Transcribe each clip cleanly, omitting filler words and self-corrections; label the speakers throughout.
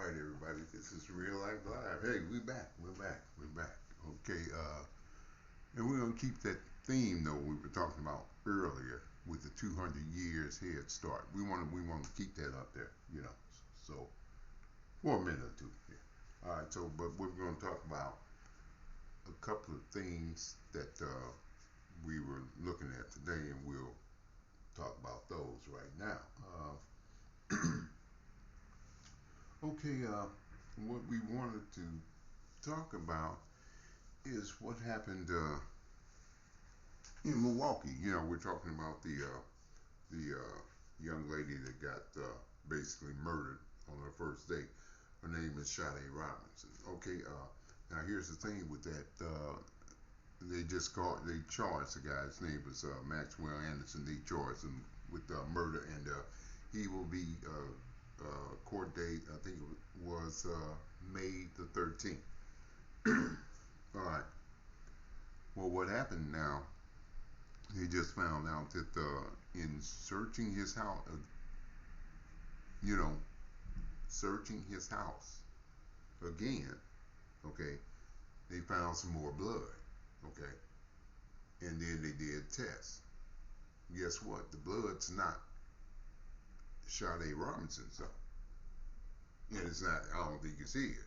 Speaker 1: right, everybody. This is Real Life Live. Hey, we back. We're back. Okay, and we're gonna keep that theme though we were talking about earlier with the 200 years head start. We want to keep that up there, you know. So for a minute or two. Yeah. All right. So, but we're gonna talk about a couple of things that we were looking at today, and we'll talk about those right now. Okay. What we wanted to talk about is what happened in Milwaukee. You know, we're talking about the young lady that got basically murdered on her first date. Her name is SADE Robinson. Okay, now here's the thing with that. They charged the guy. His name was Maxwell Anderson. They charged him with murder, and he will be court date. I think it was May the 13th. All right. Well, what happened now? He just found out that in searching his house, you know, searching his house again, okay, they found some more blood, okay, and then they did tests. Guess what? The blood's not Sade Robinson's though, and it's not. I don't think it's his.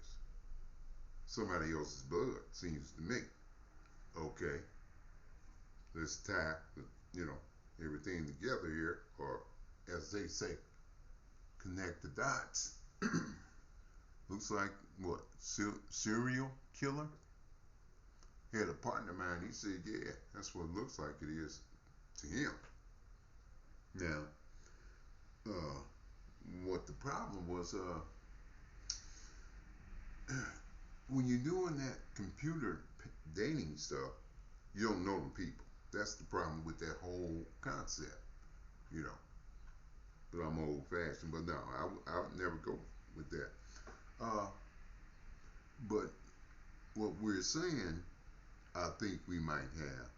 Speaker 1: Somebody else's blood, seems to me. Okay, let's tie, you know, everything together here, or as they say, connect the dots. Looks like what? Serial killer? Had a partner of mine. He said, "Yeah, that's what it looks like it is to him." Now, uh, what the problem was? When you're doing that computer dating stuff, you don't know the people. That's the problem with that whole concept, you know. But I'm old fashioned. But no, I would never go with that. Uh, but what we're saying, I think we might have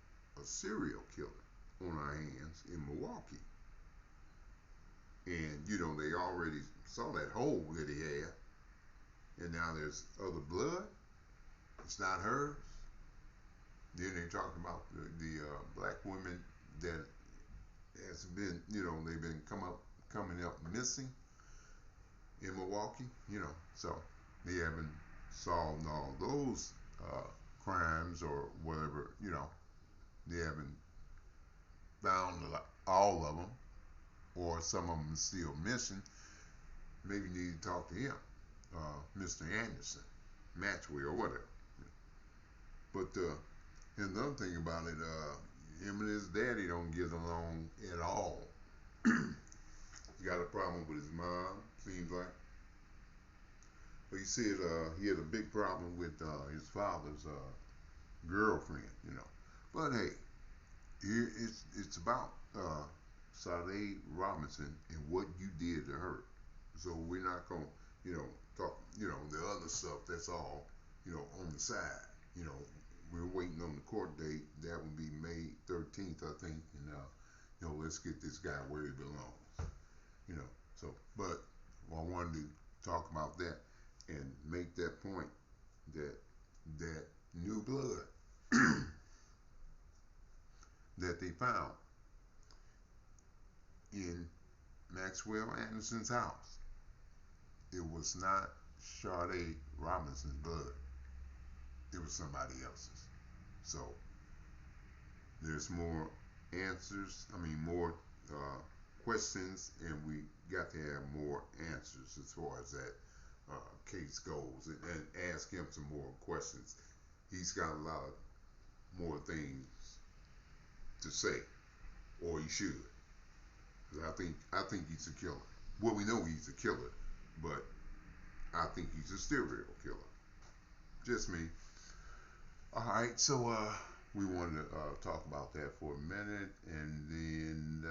Speaker 1: a serial killer on our hands in Milwaukee. And, you know, they already saw that hole that he had. And now there's other blood. It's not hers. Then they're talking about the black women that has been, you know, they've been coming up missing in Milwaukee, you know. So they haven't solved all those crimes or whatever, you know. They haven't found all of them, or some of them still missing. Maybe you need to talk to him, Mr. Anderson, Matchway, or whatever. But another thing about it, him and his daddy don't get along at all. He got a problem with his mom, seems like. But he said he had a big problem with his father's girlfriend, you know. But hey, here it's about Sade Robinson and what you did to her. So we're not gonna, you know, talk, you know, the other stuff. That's all, you know, on the side. You know, we're waiting on the court date. That would be May 13th, I think. And you know, let's get this guy where he belongs. You know, so but I wanted to talk about that and make that point that that new blood that they found in Maxwell Anderson's house, it was not Sade Robinson's blood. It was somebody else's. So there's more answers. I mean, more questions, and we got to have more answers as far as that case goes, and ask him some more questions. He's got a lot more things to say, or he should. 'Cause I think he's a killer. Well, we know he's a killer, but I think he's a serial killer. Just me. All right, so we wanted to talk about that for a minute, and then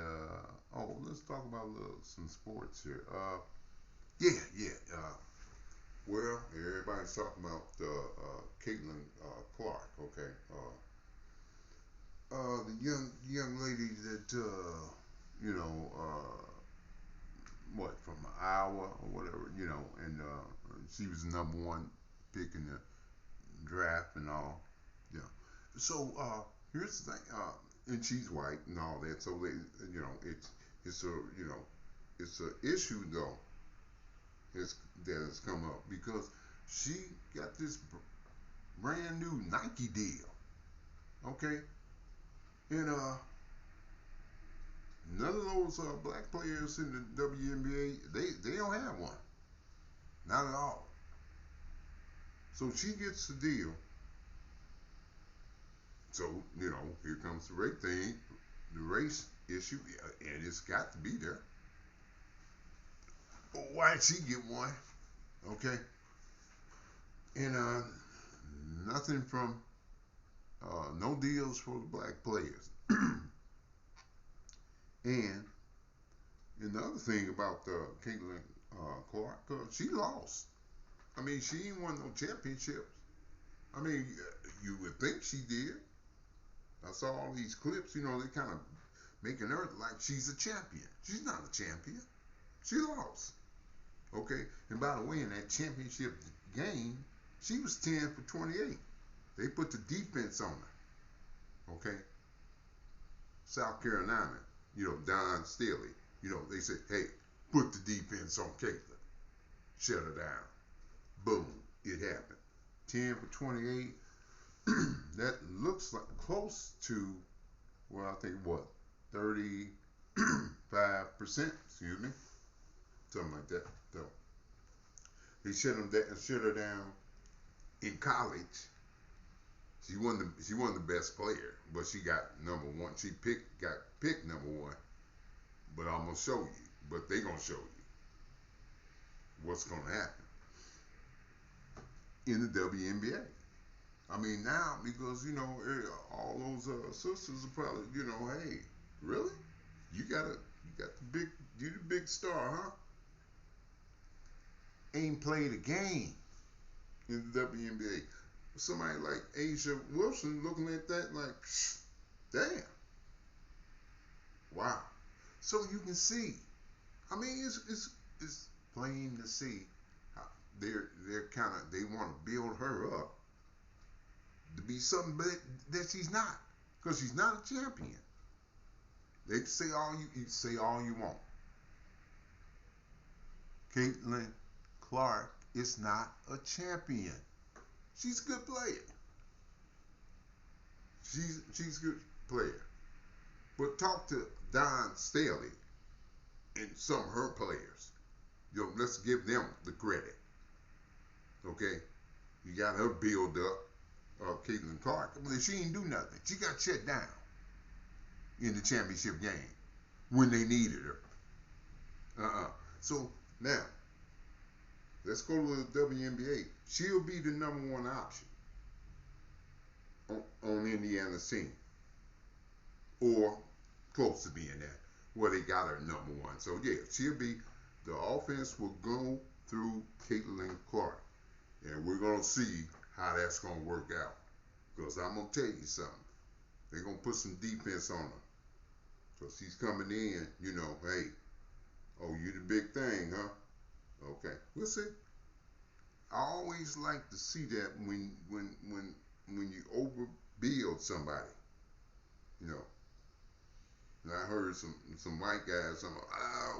Speaker 1: let's talk about some sports here. Yeah. Well, everybody's talking about Caitlin Clark. Okay, the young lady that you know what, from Iowa or whatever, and she was the number one pick in the draft and all. Yeah. So here's the thing, and she's white and all that. So they, it's a it's a issue though. That has come up because she got this brand new Nike deal. Okay, and none of those black players in the WNBA, they don't have one, not at all. So she gets the deal. So here comes the race thing, the race issue, and it's got to be there. Why'd she get one? Okay, and nothing from no deals for the black players. And another thing about Caitlin Clark, she lost. I mean, she ain't won no championships. I mean, you would think she did. I saw all these clips, they kind of making her like she's a champion. She's not a champion. She lost. Okay? And by the way, in that championship game, she was 10 for 28. They put the defense on her. Okay? South Carolina, Don Staley, they said, hey, put the defense on Caitlin. Shut her down. Boom. It happened. 10 for 28. That looks like close to, well, I think what, 35%, excuse me, something like that. So they shut her down in college. She won the best player, but she got number one. She got picked number one. But I'm gonna show you. But they gonna show you what's gonna happen in the WNBA. I mean now because all those sisters are probably hey, really? You got the big star, huh? Ain't played a game in the WNBA. Somebody like Asia Wilson looking at that like, damn, wow. So you can see. I mean, it's plain to see how they're kind of they want to build her up to be something that she's not, because she's not a champion. They say all you want. Caitlin Clark is not a champion. She's a good player. She's a good player. But talk to Don Staley and some of her players. Let's give them the credit. Okay? You got her build up, Caitlin Clark. Well, she didn't do nothing. She got shut down in the championship game when they needed her. So now, let's go to the WNBA. She'll be the number one option on Indiana's team, or close to being that, where they got her number one. So yeah, the offense will go through Caitlin Clark, and we're gonna see how that's gonna work out. Because I'm gonna tell you something, they're gonna put some defense on her. So she's coming in, hey, oh, you the big thing, huh? Okay, we'll see. I always like to see that when you overbuild somebody, And I heard some white guys saying,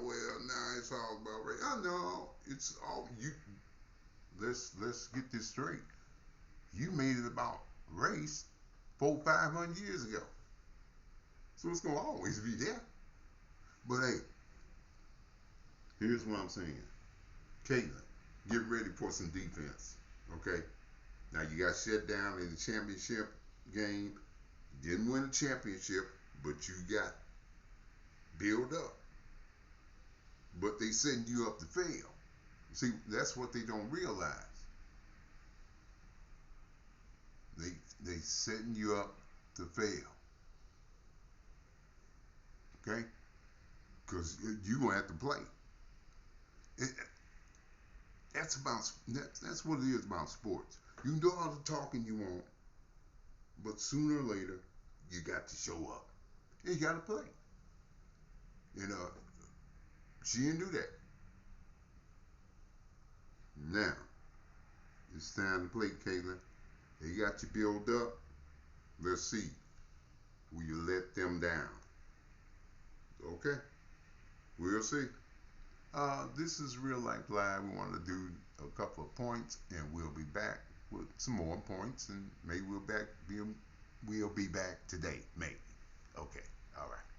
Speaker 1: well, nah, it's all about race. I know it's all you. Let's get this straight. You made it about race 400-500 years ago, so it's gonna always be there. But hey, here's what I'm saying. Caitlin, get ready for some defense. Okay? Now you got shut down in the championship game. Didn't win a championship, but you got build up. But they setting you up to fail. See, that's what they don't realize. They setting you up to fail. Okay? Because you're gonna have to play. That's what it is about sports. You can do all the talking you want, but sooner or later, you got to show up. And you got to play. She didn't do that. Now, it's time to play, Caitlin. They got you built up. Let's see. Will you let them down? Okay, we'll see. This is Real Life Live. We want to do a couple of points, and we'll be back with some more points, and maybe we'll be back today, maybe. Okay, all right.